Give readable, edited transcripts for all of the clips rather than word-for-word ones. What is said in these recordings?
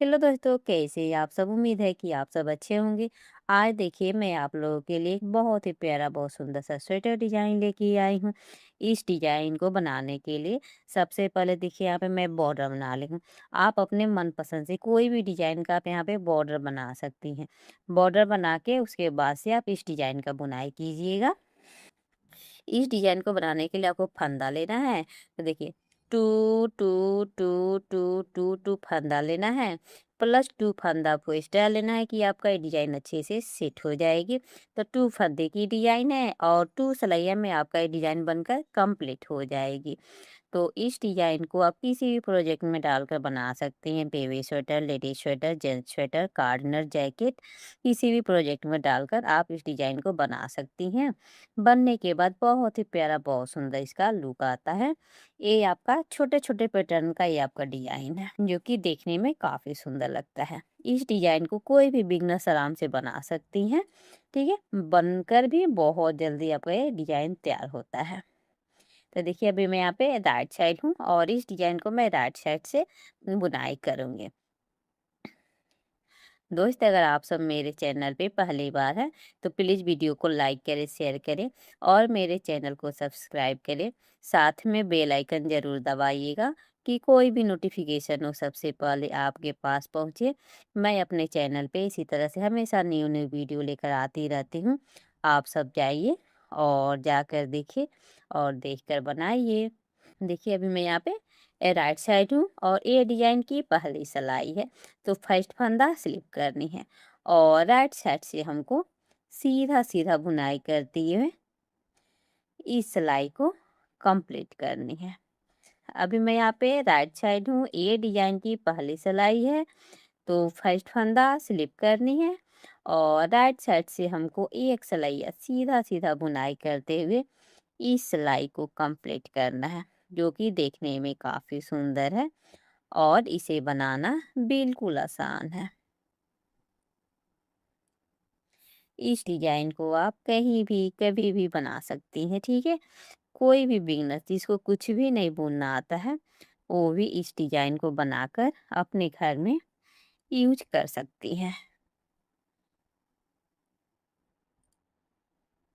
Hello दोस्तों, कैसे हैं आप सब? उम्मीद है कि आप सब अच्छे होंगे। आज देखिए मैं आप लोगों के लिए एक बहुत ही प्यारा, बहुत सुंदर सा स्वेटर डिज़ाइन लेके आई हूँ। इस डिज़ाइन को बनाने के लिए सबसे पहले देखिए यहाँ पे मैं बॉर्डर बना रही हूँ। आप अपने मनपसंद से कोई भी डिज़ाइन का आप यहाँ पे बॉर्डर बना सकती हैं। बॉर्डर बना के उसके बाद से आप इस डिज़ाइन का बुनाई कीजिएगा। इस डिज़ाइन को बनाने के लिए आपको फंदा लेना है। तो देखिए 2 2 2 2 2 2 फंदा लेना है, प्लस 2 फंदा आपको एक्स्ट्रा लेना है कि आपका ये डिज़ाइन अच्छे से सेट हो जाएगी। तो 2 फंदे की डिज़ाइन है और 2 सिलाइयाँ में आपका ये डिज़ाइन बनकर कंप्लीट हो जाएगी। तो इस डिज़ाइन को आप किसी भी प्रोजेक्ट में डालकर बना सकते हैं। Baby sweater, ladies sweater, gents sweater, cardigan, jacket, किसी भी प्रोजेक्ट में डालकर आप इस डिज़ाइन को बना सकती हैं। बनने के बाद बहुत ही प्यारा, बहुत सुंदर इसका लुक आता है। ये आपका छोटे छोटे पैटर्न का ये आपका डिज़ाइन है जो कि देखने में काफ़ी सुंदर लगता है। इस डिज़ाइन को कोई भी बिगनर्स आराम से बना सकती हैं। ठीक है, बनकर भी बहुत जल्दी आपका ये डिज़ाइन तैयार होता है। तो देखिए अभी मैं यहाँ पे राइट साइड हूँ और इस डिजाइन को मैं राइट साइड से बुनाई करूँगी। दोस्त, अगर आप सब मेरे चैनल पे पहली बार हैं तो प्लीज़ वीडियो को लाइक करें, शेयर करें और मेरे चैनल को सब्सक्राइब करें। साथ में बेल आइकन ज़रूर दबाइएगा कि कोई भी नोटिफिकेशन हो सबसे पहले आपके पास पहुँचे। मैं अपने चैनल पे इसी तरह से हमेशा न्यू न्यू वीडियो लेकर आती रहती हूँ। आप सब जाइए और जाकर देखिए और देखकर बनाइए। देखिए अभी मैं यहाँ पे राइट साइड हूँ और ये डिजाइन की पहली सिलाई है। तो फर्स्ट फंदा स्लिप करनी है और राइट साइड से हमको सीधा सीधा बुनाई करते हुए इस सिलाई को कंप्लीट करनी है। अभी मैं यहाँ पे राइट साइड हूँ, ये डिजाइन की पहली सिलाई है। तो फर्स्ट फंदा स्लिप करनी है और राइट साइड से हमको एक सिलाई सीधा सीधा बुनाई करते हुए इस सिलाई को कंप्लीट करना है, जो कि देखने में काफ़ी सुंदर है और इसे बनाना बिल्कुल आसान है। इस डिजाइन को आप कहीं भी कभी भी बना सकती हैं। ठीक है, कोई भी बिगनर जिसको कुछ भी नहीं बुनना आता है वो भी इस डिजाइन को बनाकर अपने घर में यूज कर सकती हैं।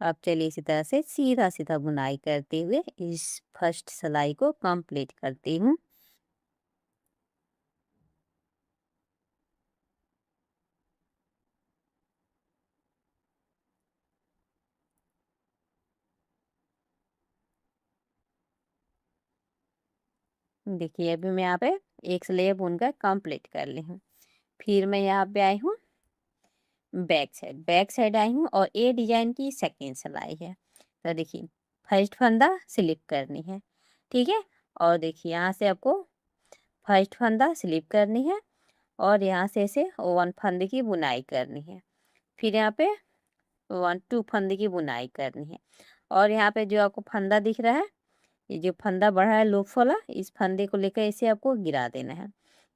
अब चलिए इसी तरह से सीधा सीधा बुनाई करते हुए इस फर्स्ट सिलाई को कंप्लीट करती हूँ। देखिए अभी मैं यहाँ पे एक सिलाई बुनकर कंप्लीट कर ली हूँ। फिर मैं यहाँ पे आई हूँ बैक साइड आई हूँ और ये डिजाइन की सेकेंड सिलाई है। तो देखिए फर्स्ट फंदा स्लिप करनी है। ठीक है, और देखिए यहाँ से आपको फर्स्ट फंदा स्लिप करनी है और यहाँ से ऐसे वन फंदे की बुनाई करनी है। फिर यहाँ पे वन टू फंदे की बुनाई करनी है और यहाँ पे जो आपको फंदा दिख रहा है, ये जो फंदा बढ़ा है लूप वाला, इस फंदे को लेकर इसे आपको गिरा देना है।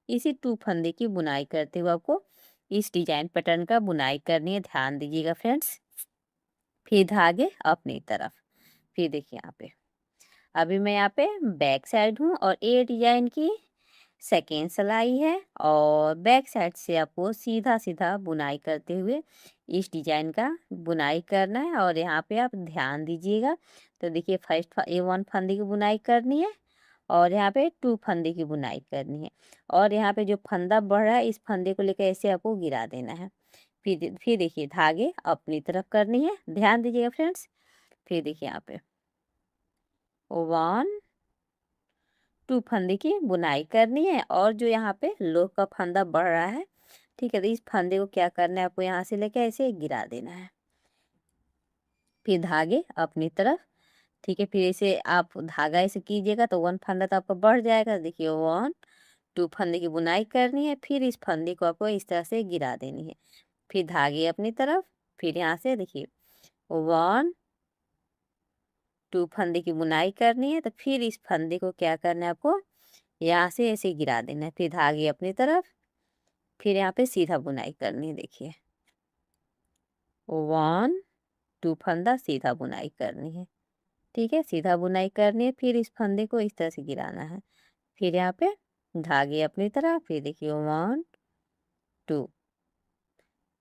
इसी टू फंदे की बुनाई करते हुए आपको इस डिजाइन पैटर्न का बुनाई करनी है। ध्यान दीजिएगा फ्रेंड्स। फिर धागे अपनी तरफ। फिर देखिए यहाँ पे अभी मैं यहाँ पे बैक साइड हूँ और ये डिजाइन की सेकेंड सिलाई है और बैक साइड से आपको सीधा सीधा बुनाई करते हुए इस डिजाइन का बुनाई करना है और यहाँ पे आप ध्यान दीजिएगा। तो देखिए फर्स्ट ये वन फंदे की बुनाई करनी है और यहाँ पे टू फंदे की बुनाई करनी है और यहाँ पे जो फंदा बढ़ रहा है इस फंदे को लेकर ऐसे आपको गिरा देना है। फिर देखिए धागे अपनी तरफ करनी है। ध्यान दीजिएगा फ्रेंड्स। फिर देखिए यहाँ पे वन टू फंदे की बुनाई करनी है और जो यहाँ पे लोह का फंदा बढ़ रहा है, ठीक है, तो इस फंदे को क्या करना है, आपको यहाँ से लेके ऐसे गिरा देना है। फिर धागे अपनी तरफ। ठीक है, फिर इसे आप धागा ऐसे कीजिएगा तो वन फंदा तो आपका बढ़ जाएगा। देखिए वन टू फंदे की बुनाई करनी है, फिर इस फंदे को आपको इस तरह से गिरा देनी है। फिर धागे अपनी तरफ। फिर यहाँ से देखिए वन टू फंदे की बुनाई करनी है, तो फिर इस फंदे को क्या करना है, आपको यहाँ से ऐसे गिरा देना है। फिर धागे अपनी तरफ। फिर यहाँ पे सीधा बुनाई करनी है। देखिए वन टू फंदा सीधा बुनाई करनी है। ठीक है, सीधा बुनाई करनी है, फिर इस फंदे को इस तरह से गिराना है। फिर यहाँ पे धागे अपनी तरफ। फिर देखिए वन 2,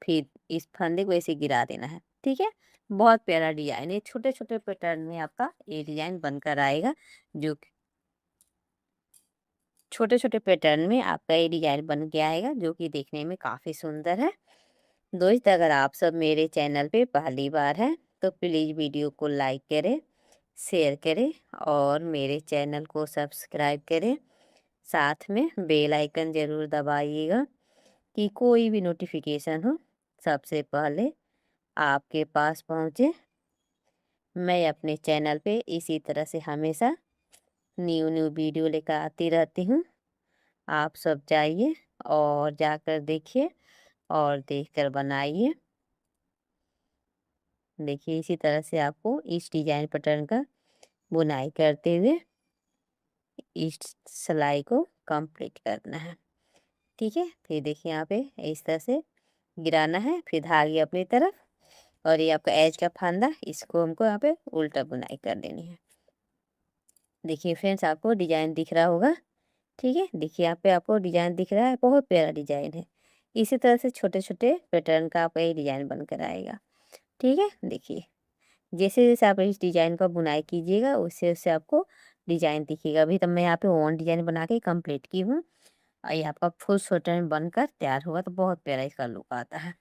फिर इस फंदे को ऐसे गिरा देना है, ठीक है। बहुत प्यारा डिजाइन है, छोटे छोटे पैटर्न में आपका ये डिजाइन बनकर आएगा, जो छोटे छोटे पैटर्न में आपका ये डिजाइन बन के आएगा, जो कि देखने में काफी सुंदर है। दोस्त, अगर आप सब मेरे चैनल पे पहली बार हैं तो प्लीज़ वीडियो को लाइक करें, शेयर करें और मेरे चैनल को सब्सक्राइब करें। साथ में बेल आइकन ज़रूर दबाइएगा कि कोई भी नोटिफिकेशन हो सबसे पहले आपके पास पहुंचे। मैं अपने चैनल पे इसी तरह से हमेशा न्यू न्यू वीडियो लेकर आती रहती हूँ। आप सब जाइए और जाकर देखिए और देखकर बनाइए। देखिए, इसी तरह से आपको इस डिजाइन पैटर्न का बुनाई करते हुए इस सिलाई को कंप्लीट करना है, ठीक है। फिर देखिए यहाँ पे इस तरह से गिराना है, फिर धागे अपनी तरफ, और ये आपका एज का फंदा, इसको हमको यहाँ पे उल्टा बुनाई कर देनी है। देखिए फ्रेंड्स, आपको डिजाइन दिख रहा होगा, ठीक है। देखिए यहाँ पे आपको डिजाइन दिख रहा है, बहुत प्यारा डिजाइन है। इसी तरह से छोटे छोटे पैटर्न का आपका ये डिजाइन बनकर आएगा, ठीक है। देखिए, जैसे जैसे आप इस डिजाइन का बुनाई कीजिएगा उससे उससे आपको डिजाइन दिखेगा। अभी तब मैं यहाँ पे वन डिजाइन बना के कंप्लीट की हूँ, और ये आपका फुल स्वेटर में बनकर तैयार होगा, तो बहुत प्यारा इसका लुक आता है।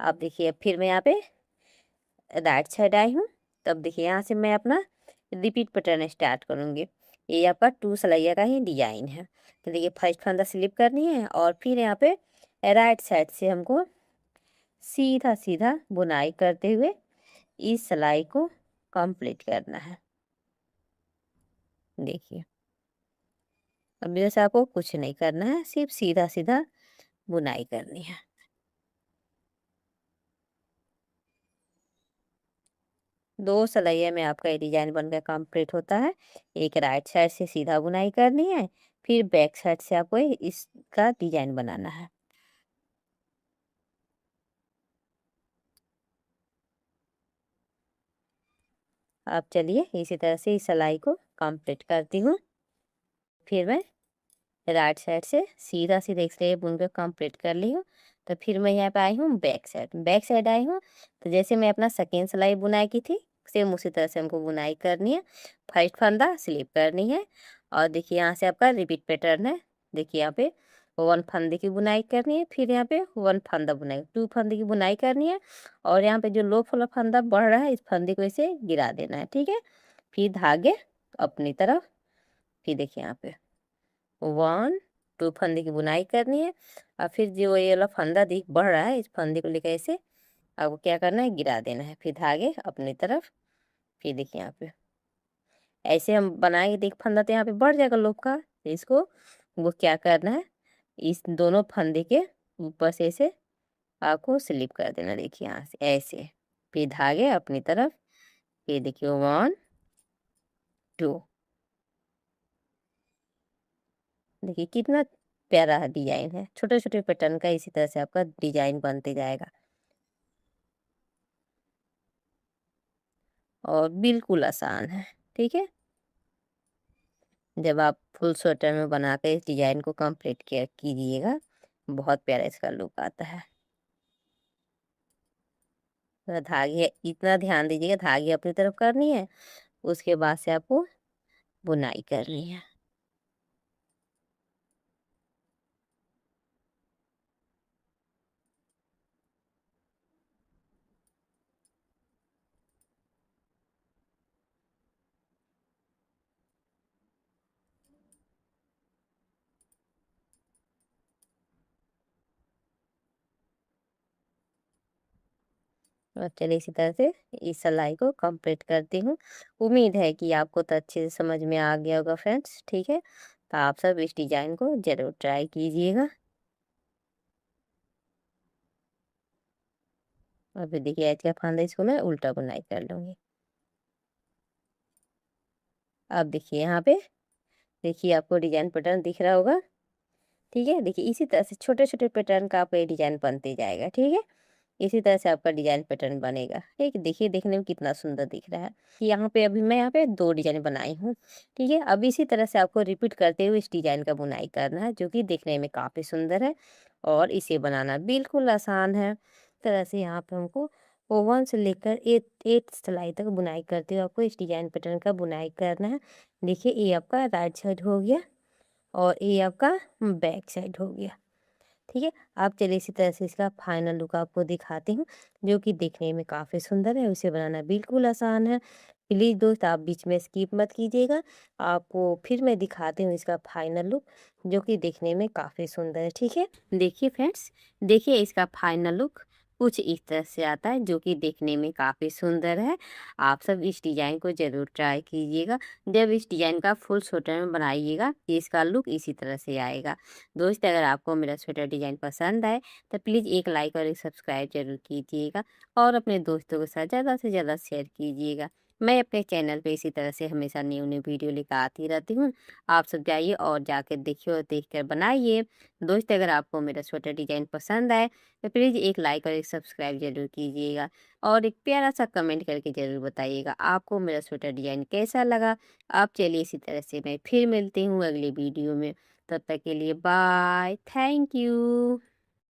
अब देखिए, फिर मैं यहाँ पे राइट साइड आई हूँ, तब देखिए यहाँ से मैं अपना रिपीट पैटर्न स्टार्ट करूँगी। ये आपका 2 सलैया का ही डिजाइन है। तो देखिए, फर्स्ट फंदा स्लिप करनी है और फिर यहाँ पे राइट साइड से हमको सीधा सीधा बुनाई करते हुए इस सिलाई को कंप्लीट करना है। देखिए, अब जैसे आपको कुछ नहीं करना है, सिर्फ सीधा सीधा बुनाई करनी है। 2 सिलाइयों में आपका ये डिजाइन बनकर कंप्लीट होता है। एक राइट साइड से सीधा बुनाई करनी है, फिर बैक साइड से आपको इसका डिजाइन बनाना है। अब चलिए इसी तरह से इस सिलाई को कंप्लीट करती हूँ। फिर मैं राइट साइड से सीधा सीधा एक सिलाई बुनकर कंप्लीट कर ली हूँ। तो फिर मैं यहाँ पे आई हूँ बैक साइड आई हूँ। तो जैसे मैं अपना सेकेंड सिलाई बुनाई की थी, सेम उसी तरह से हमको बुनाई करनी है। फर्स्ट फंदा स्लिप करनी है, और देखिए यहाँ से आपका रिपीट पैटर्न है। देखिए यहाँ पे 1 फंदे की बुनाई करनी है, फिर यहाँ पे 1 फंदा बुनाई, 2 फंदे की बुनाई करनी है, और यहाँ पे जो लो वाला फंदा बढ़ रहा है इस फंदे को ऐसे गिरा देना है, ठीक है। फिर धागे अपनी तरफ, फिर देखिए यहाँ पे 1 2 फंदे की बुनाई करनी है, और फिर जो ये वाला फंदा दिख बढ़ रहा है इस फंदे को लेकर ऐसे आपको क्या करना है, गिरा देना है, फिर धागे अपनी तरफ। फिर देखिए यहाँ पे ऐसे हम बनाएंगे, देख फंदा तो यहाँ पे बढ़ जाएगा लोग का, तो इसको वो क्या करना है, इस दोनों फंदे के ऊपर से ऐसे आपको स्लिप कर देना। देखिए यहाँ से ऐसे, फिर धागे अपनी तरफ, फिर देखिए 1 2। देखिए कितना प्यारा डिजाइन है, छोटे छोटे पैटर्न का इसी तरह से आपका डिजाइन बनते जाएगा, और बिल्कुल आसान है, ठीक है। जब आप फुल स्वेटर में बना के इस डिजाइन को कंप्लीट किया कीजिएगा, बहुत प्यारा इसका लुक आता है। तो धागे इतना ध्यान दीजिएगा, धागे अपनी तरफ करनी है, उसके बाद से आपको बुनाई करनी है। और चलिए इसी तरह से इस सिलाई को कंप्लीट करती हूँ। उम्मीद है कि आपको तो अच्छे से समझ में आ गया होगा फ्रेंड्स, ठीक है। तो आप सब इस डिजाइन को ज़रूर ट्राई कीजिएगा। और फिर देखिए ऐज का फंदा, इसको मैं उल्टा बुनाई कर लूँगी। अब देखिए यहाँ पे, देखिए आपको डिजाइन पैटर्न दिख रहा होगा, ठीक है। देखिए इसी तरह से छोटे छोटे पैटर्न का आपका ये डिजाइन बनते जाएगा, ठीक है। इसी तरह से आपका डिजाइन पैटर्न बनेगा, ठीक है। देखिए देखने में कितना सुंदर दिख रहा है। यहाँ पे अभी मैं यहाँ पे 2 डिजाइन बनाई हूँ, ठीक है। अब इसी तरह से आपको रिपीट करते हुए इस डिजाइन का बुनाई करना है, जो कि देखने में काफ़ी सुंदर है और इसे बनाना बिल्कुल आसान है। तरह से यहाँ पे हमको 1 से लेकर 8 सिलाई तक बुनाई करते हुए आपको इस डिजाइन पैटर्न का बुनाई करना है। देखिए ये आपका राइट साइड हो गया और ये आपका बैक साइड हो गया। ठीक है, अब चलिए इसी तरह से इसका फाइनल लुक आपको दिखाती हूँ, जो कि देखने में काफ़ी सुंदर है। उसे बनाना बिल्कुल आसान है। प्लीज़ दोस्त आप बीच में स्किप मत कीजिएगा। आपको फिर मैं दिखाती हूँ इसका फाइनल लुक, जो कि देखने में काफ़ी सुंदर है। ठीक है, देखिए फ्रेंड्स, देखिए इसका फाइनल लुक कुछ इस तरह से आता है, जो कि देखने में काफ़ी सुंदर है। आप सब इस डिज़ाइन को ज़रूर ट्राई कीजिएगा। जब इस डिज़ाइन का फुल स्वेटर में बनाइएगा, इसका लुक इसी तरह से आएगा। दोस्त अगर आपको मेरा स्वेटर डिज़ाइन पसंद आए तो प्लीज़ एक लाइक और एक सब्सक्राइब ज़रूर कीजिएगा और अपने दोस्तों के साथ ज़्यादा से ज़्यादा शेयर कीजिएगा। मैं अपने चैनल पे इसी तरह से हमेशा न्यू न्यू वीडियो लेकर आती रहती हूँ। आप सब जाइए और जाकर देखिए और देख कर बनाइए। दोस्त अगर आपको मेरा स्वेटर डिज़ाइन पसंद आए तो प्लीज़ एक लाइक और एक सब्सक्राइब ज़रूर कीजिएगा और एक प्यारा सा कमेंट करके ज़रूर बताइएगा आपको मेरा स्वेटर डिज़ाइन कैसा लगा। आप चलिए इसी तरह से मैं फिर मिलती हूँ अगली वीडियो में। तब तक के लिए बाय, थैंक यू।